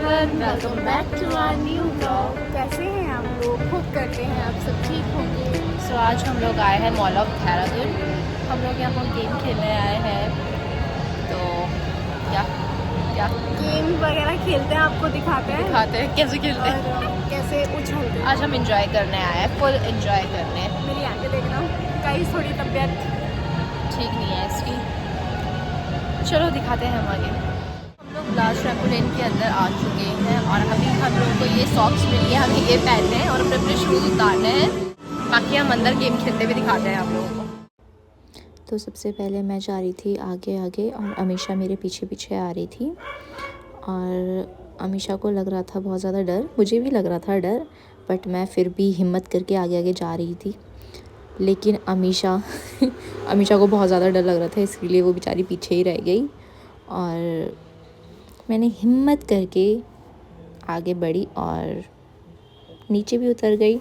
Everyone, welcome back to our new blog. कैसे हैं आप लोग? होप करते हैं आप सब ठीक होंगे। सो आज हम लोग आए हैं मॉल ऑफ देहरादून। हम लोग यहाँ पर गेम खेलने आए हैं। तो क्या क्या गेम वगैरह खेलते हैं, आपको दिखाते हैं कैसे खेलते हैं। और कैसे उछलते हैं। आज हम इंजॉय करने आए हैं, फुल इंजॉय करने। मेरी आंखें देखना, गाइस थोड़ी तबीयत ठीक नहीं है इसकी। चलो दिखाते हैं हम आगे। हम लोग लास्ट ट्रैम्पोलिन के अंदर आ चुके हैं और अभी हम लोग को ये सॉक्स मिली है, हमें ये पहनने हैं और अपने अपने शूज़ उतारने हैं। बाकी हम अंदर गेम खेलते हुए दिखाते हैं आप लोगों को। तो सबसे पहले मैं जा रही थी आगे आगे और अमीशा मेरे पीछे पीछे आ रही थी। और अमीशा को लग रहा था बहुत ज़्यादा डर, मुझे भी लग रहा था डर, बट मैं फिर भी हिम्मत करके आगे आगे जा रही थी। लेकिन अमीशा अमीशा को बहुत ज़्यादा डर लग रहा था, इसलिए वो बेचारी पीछे ही रह गई। और मैंने हिम्मत करके आगे बढ़ी और नीचे भी उतर गई,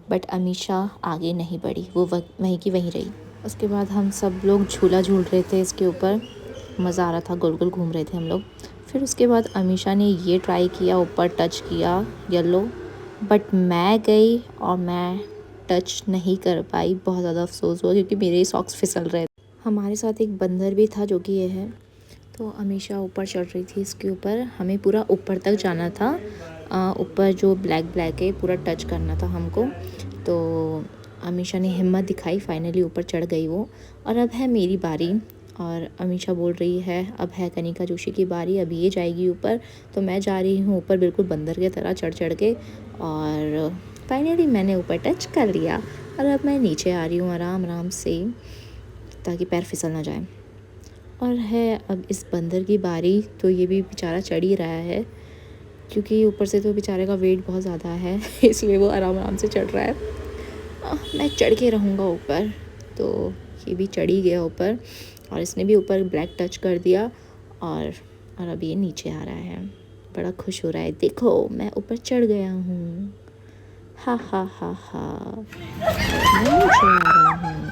बट अमीशा आगे नहीं बढ़ी, वो वहीं की वहीं रही। उसके बाद हम सब लोग झूला झूल रहे थे इसके ऊपर, मज़ा आ रहा था, गोल गोल घूम रहे थे हम लोग। फिर उसके बाद अमीशा ने ये ट्राई किया, ऊपर टच किया येलो, बट मैं गई और मैं टच नहीं कर पाई। बहुत ज़्यादा अफसोस हुआ क्योंकि मेरे सॉक्स फिसल रहे थे। हमारे साथ एक बंदर भी था जो कि ये है। तो अमीशा ऊपर चढ़ रही थी इसके ऊपर, हमें पूरा ऊपर तक जाना था। ऊपर जो ब्लैक ब्लैक है पूरा टच करना था हमको। तो अमीशा ने हिम्मत दिखाई, फाइनली ऊपर चढ़ गई वो। और अब है मेरी बारी और अमीशा बोल रही है अब है कनिका जोशी की बारी, अब ये जाएगी ऊपर। तो मैं जा रही हूँ ऊपर बिल्कुल बंदर की तरह चढ़ चढ़ के, और फाइनली मैंने ऊपर टच कर लिया। और अब मैं नीचे आ रही हूँ आराम आराम से, ताकि पैर फिसल ना जाए। और है अब इस बंदर की बारी, तो ये भी बेचारा चढ़ ही रहा है क्योंकि ऊपर से तो बेचारे का वेट बहुत ज़्यादा है इसलिए वो आराम आराम से चढ़ रहा है। मैं चढ़ के रहूँगा ऊपर। तो ये भी चढ़ ही गया ऊपर और इसने भी ऊपर ब्लैक टच कर दिया। और अब ये नीचे आ रहा है, बड़ा खुश हो रहा है, देखो मैं ऊपर चढ़ गया हूँ, हा हा हा हा, मैं नीचे आ रहा हूँ।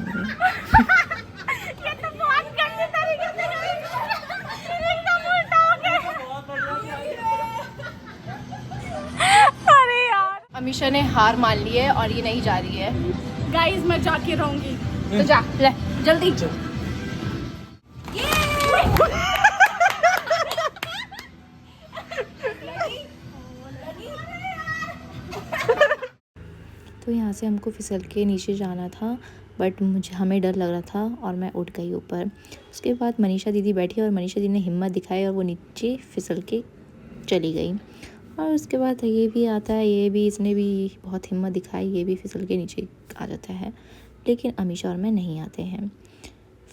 अरे यार अमीशा ने हार मान ली है और ये नहीं जा रही है। गाइस, मैं जाके रहूंगी। तो जा ले जल्दी। तो यहाँ से हमको फिसल के नीचे जाना था, बट हमें डर लग रहा था और मैं उठ गई ऊपर। उसके बाद मनीषा दीदी बैठी और मनीषा दीदी ने हिम्मत दिखाई और वो नीचे फिसल के चली गई। और उसके बाद ये भी आता है, ये भी इसने भी बहुत हिम्मत दिखाई, ये भी फिसल के नीचे आ जाता है, लेकिन अमीशा और मैं नहीं आते हैं।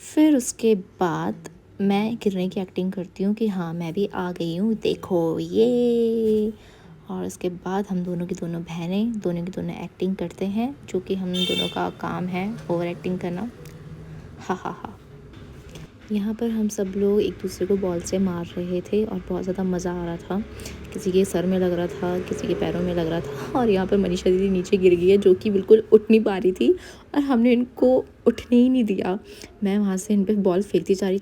फिर उसके बाद मैं गिरने की एक्टिंग करती हूँ कि हाँ मैं भी आ गई हूँ, देखो ये। और उसके बाद हम दोनों की दोनों बहनें दोनों की दोनों एक्टिंग करते हैं, जो कि हम दोनों का काम है, ओवर एक्टिंग करना, हा हा हा। यहाँ पर हम सब लोग एक दूसरे को बॉल से मार रहे थे और बहुत ज़्यादा मज़ा आ रहा था। किसी के सर में लग रहा था, किसी के पैरों में लग रहा था। और यहाँ पर मनीषा दीदी नीचे गिर गई है, जो कि बिल्कुल उठ नहीं पा रही थी और हमने इनको उठने ही नहीं दिया। मैं वहाँ से इन पर बॉल फेंकती जा रही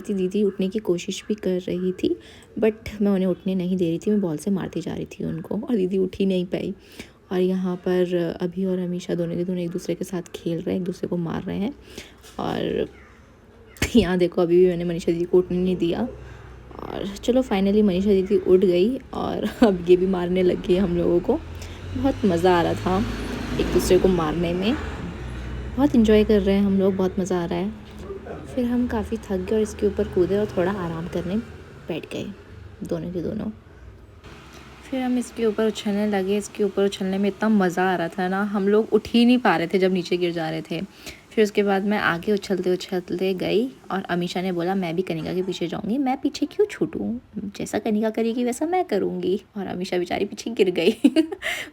थी। दीदी उठने की कोशिश भी कर रही थी, बट मैं उन्हें उठने नहीं दे रही थी, मैं बॉल से मारती जा रही थी उनको, और दीदी उठ ही नहीं पाई। और यहाँ पर अभी और अमीशा दोनों के दोनों एक दूसरे के साथ खेल रहे हैं, एक दूसरे को मार रहे हैं। और यहाँ देखो अभी भी मैंने मनीषा दीदी को उठने नहीं दिया। और चलो फाइनली मनीषा दीदी उठ गई और अब ये भी मारने लग गई हम लोगों को। बहुत मज़ा आ रहा था एक दूसरे को मारने में, बहुत इन्जॉय कर रहे हैं हम लोग, बहुत मज़ा आ रहा है। फिर हम काफ़ी थक गए और इसके ऊपर कूदे और थोड़ा आराम करने बैठ गए दोनों के दोनों। फिर हम इसके ऊपर उछलने लगे। इसके ऊपर उछलने में इतना मज़ा आ रहा था ना, हम लोग उठ ही नहीं पा रहे थे जब नीचे गिर जा रहे थे। फिर उसके बाद मैं आगे उछलते उछलते गई और अमीशा ने बोला मैं भी कनिका के पीछे जाऊंगी, मैं पीछे क्यों छूटूं, जैसा कनिका करेगी वैसा मैं करूंगी। और अमीशा बेचारी पीछे गिर गई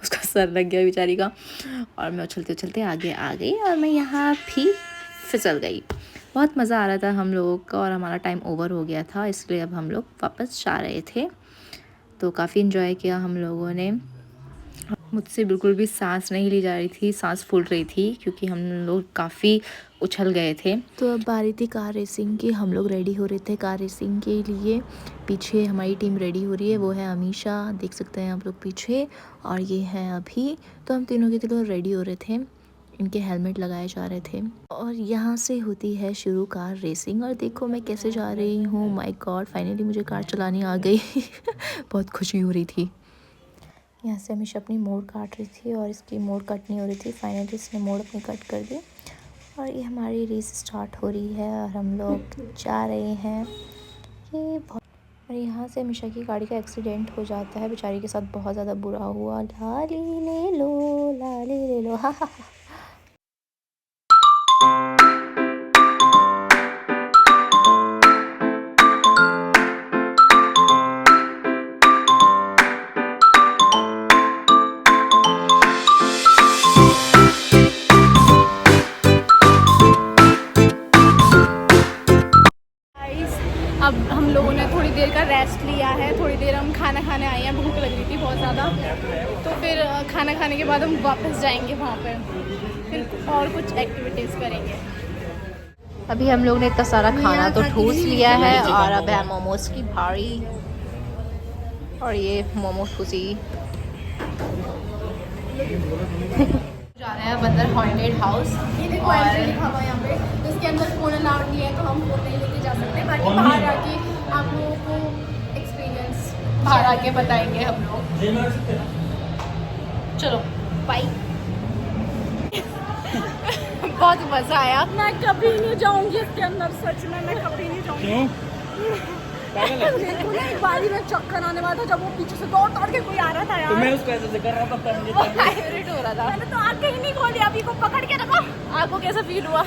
उसका सर लग गया बेचारी का। और मैं उछलते उछलते आगे आ गई और मैं यहाँ भी फिसल गई। बहुत मज़ा आ रहा था हम लोगों का और हमारा टाइम ओवर हो गया था, इसलिए अब हम लोग वापस जा रहे थे। तो काफ़ी इन्जॉय किया हम लोगों ने। मुझसे बिल्कुल भी सांस नहीं ली जा रही थी, सांस फूल रही थी क्योंकि हम लोग काफ़ी उछल गए थे। तो अब बारी थी कार रेसिंग की। हम लोग रेडी हो रहे थे कार रेसिंग के लिए। पीछे हमारी टीम रेडी हो रही है, वो है अमीशा, देख सकते हैं आप लोग पीछे, और ये है अभी। तो हम तीनों के तीनों रेडी हो रहे थे, इनके हेलमेट लगाए जा रहे थे और यहाँ से होती है शुरू कार रेसिंग। और देखो मैं कैसे जा रही हूँ, माय गॉड, फाइनली मुझे कार चलानी आ गई। बहुत खुशी हो रही थी। यहाँ से हमेशा अपनी मोड़ काट रही थी और इसकी मोड़ कट नहीं हो रही थी। फाइनली इसने मोड़ अपनी कट कर दी और ये हमारी रेस स्टार्ट हो रही है और हम लोग जा रहे हैं। ये बहुत, और यहाँ से हमेशा की गाड़ी का एक्सीडेंट हो जाता है, बेचारी के साथ बहुत ज़्यादा बुरा हुआ। लाली ले लो, लाली ले लो, हा हा हा। अब हम लोगों ने थोड़ी देर का रेस्ट लिया है, थोड़ी देर हम खाना खाने आए हैं, भूख लग रही थी बहुत ज़्यादा। तो फिर खाना खाने के बाद हम वापस जाएंगे वहाँ पर, फिर और कुछ एक्टिविटीज़ करेंगे। अभी हम लोग ने इतना सारा खाना तो ठूस लिया है और अब है मोमोज की भारी, और ये मोमोज खुशी जा रहे हैं अब अंदर हॉन्टेड हाउस। ये देखो एंट्री लिखा हुआ है यहाँ पे, तो इसके अंदर फ़ोन अलाउड नहीं है तो हम फ़ोन नहीं लेके जा सकते। बाकी बाहर आके आप लोगों को एक्सपीरियंस बाहर आके बताएंगे हम लोग। चलो बाय। बहुत मज़ा आया। मैं कभी नहीं जाऊंगी इसके अंदर, सच में मैं कभी नहीं जाऊंगी। एक बारी में चक्कर आने वाला था जब वो पीछे से दौड़ के कोई आ रहा था यार, तो मैं उसको ऐसे कर रहा था, फेवरेट हो रहा था। मैंने तो आंखें ही नहीं खोली, अभी को पकड़ के रखो। आपको कैसा फील हुआ?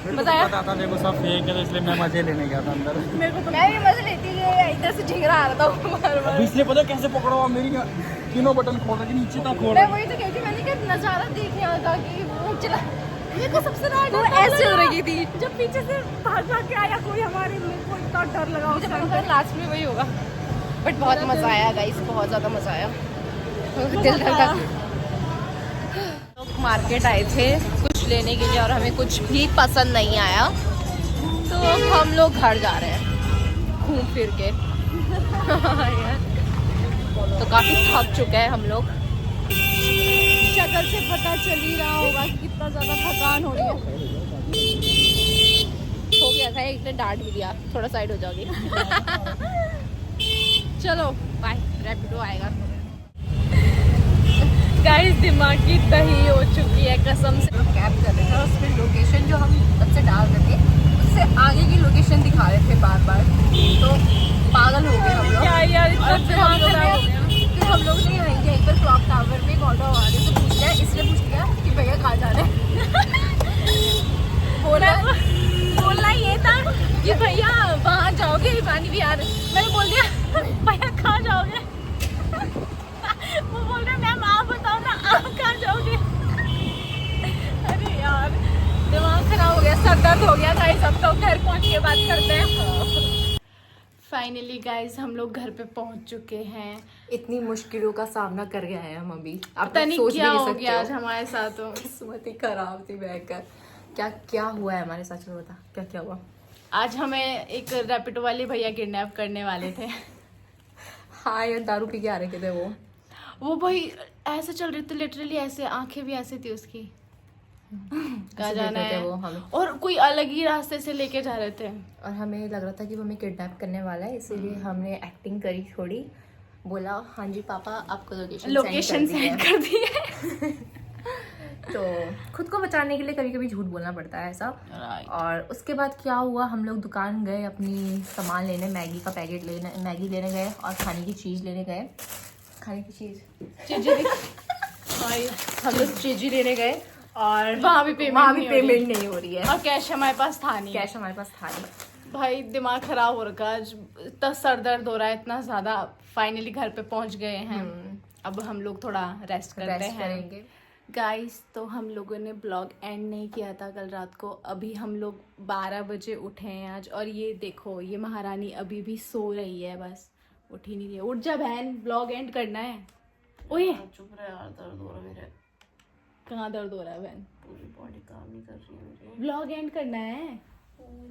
मजा आया? पता था देखो सब फेक है, तो इसलिए मैं मजे लेने गया था अंदर। मेरे को तो मैं भी मजे लेती गई, इधर से झिंगरा आ रहा था बार-बार। इसलिए पता कैसे पकड़ो, मेरी तीनों बटन खोल रही, नीचे तक खोल मैं रही। वही तो कहती, मैंने कहा नज़ारा देखने आ था कि वो चला, मेरे को सबसे ज्यादा वो डर ऐसे हो लगा रही थी जब पीछे से भाग के आया कोई हमारे, मेरे को इतना डर लगा उस टाइम पे। लास्ट में वही होगा। बट बहुत मज़ा आया गाइस, बहुत ज़्यादा मज़ा आया। दिल धड़का। लोग मार्केट आए थे कुछ लेने के लिए और हमें कुछ भी पसंद नहीं आया, तो हम लोग घर जा रहे हैं घूम फिर के। तो काफ़ी थक चुके हैं हम लोग। शक्ल से पता चल ही रहा होगा कि कितना ज़्यादा थकान हो रही है। हो गया था, एक ने डांट भी दिया, थोड़ा साइड हो जाओगी। चलो बाय, रैपिडो आएगा। गाइस दिमाग की दही हो चुकी है कसम से। कैब कर रहे थे और उसमें लोकेशन जो हम तब से डाल रहे थे उससे आगे की लोकेशन दिखा रहे थे बार बार, तो पागल हो गए हम लोग। क्या यार, इतना और फिर हम लोग ने यहीं पर क्लॉक टावर में एक ऑटो वाले से पूछ लिया, इसलिए पूछ लिया कि भैया कहाँ जा रहे हैं। बोलना ये था कि भैया वहाँ जाओगे, पानी भी आ रहा है। मैंने बोल दिया भैया कहाँ जाओगे? वो बोल रहे मैम आप बताओ ना, आप कहाँ जाओगे? अरे यार दिमाग खराब हो गया, सर दर्द हो गया गाइस। अब तो घर पहुँच के बात करते हैं। फाइनली गाइस हम लोग घर पे पहुँच चुके हैं। इतनी मुश्किलों का सामना कर गए हैं हम अभी, आप पता नहीं सोच भी क्या नहीं हो सकते गया आज हमारे साथ। तो किस्मत ही खराब थी बैठकर। क्या क्या हुआ है हमारे साथ, में बता क्या क्या हुआ। आज हमें एक रैपिडो वाले भैया किडनैप करने वाले थे। हाँ यार, दारू पी के आ रहे थे वो भाई ऐसे चल रहे थे, लिटरली ऐसे, आंखें भी ऐसे थी उसकी। कहाँ जाना है वो हमें, और कोई अलग ही रास्ते से लेके जा रहे थे। और हमें लग रहा था कि वो हमें किडनैप करने वाला है, इसीलिए हमने एक्टिंग करी थोड़ी, बोला हाँ जी पापा आपको लोकेशन सेंड कर दी है। तो खुद को बचाने के लिए कभी कभी झूठ बोलना पड़ता है ऐसा। और उसके बाद क्या हुआ, हम लोग दुकान गए अपनी सामान लेने, मैगी का पैकेट लेने, मैगी लेने गए और खाने की चीज़ लेने गए। खाने की चीज़ हम लोग चीज़ी लेने गए और वहाँ भी पेमेंट नहीं हो रही है और कैश हमारे पास था नहीं। कैश हमारे पास था नहीं। भाई दिमाग खराब हो रखा है, इतना सर दर्द हो रहा है इतना ज़्यादा। फाइनली घर पे पहुंच गए हैं, अब हम लोग थोड़ा रेस्ट करेंगे गाइस। तो हम लोगों ने ब्लॉग एंड नहीं किया था कल रात को। अभी हम लोग 12 बजे उठे हैं आज, और ये देखो ये महारानी अभी भी सो रही है, बस उठ ही नहीं रही है। उठ जा बहन, ब्लॉग एंड करना है। ओए चुप रहे यार, दर्द हो रहा है मेरे, कहाँ दर्द हो रहा है बहन? पूरी बॉडी काम नहीं कर रही है मेरी। ब्लॉग एंड करना है।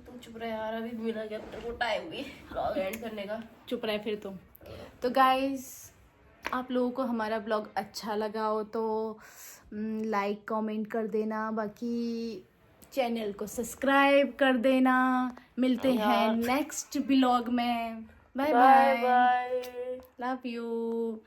तुम चुप रहे यार, अभी मिला गया तेरे को टाइम भी ब्लॉग एंड करने का। चुप रहे फिर तुम। तो गाइस, आप लोगों को हमारा ब्लॉग अच्छा लगा हो तो लाइक कमेंट कर देना, बाकी चैनल को सब्सक्राइब कर देना। मिलते हैं नेक्स्ट ब्लॉग में। Bye bye, bye. Love you.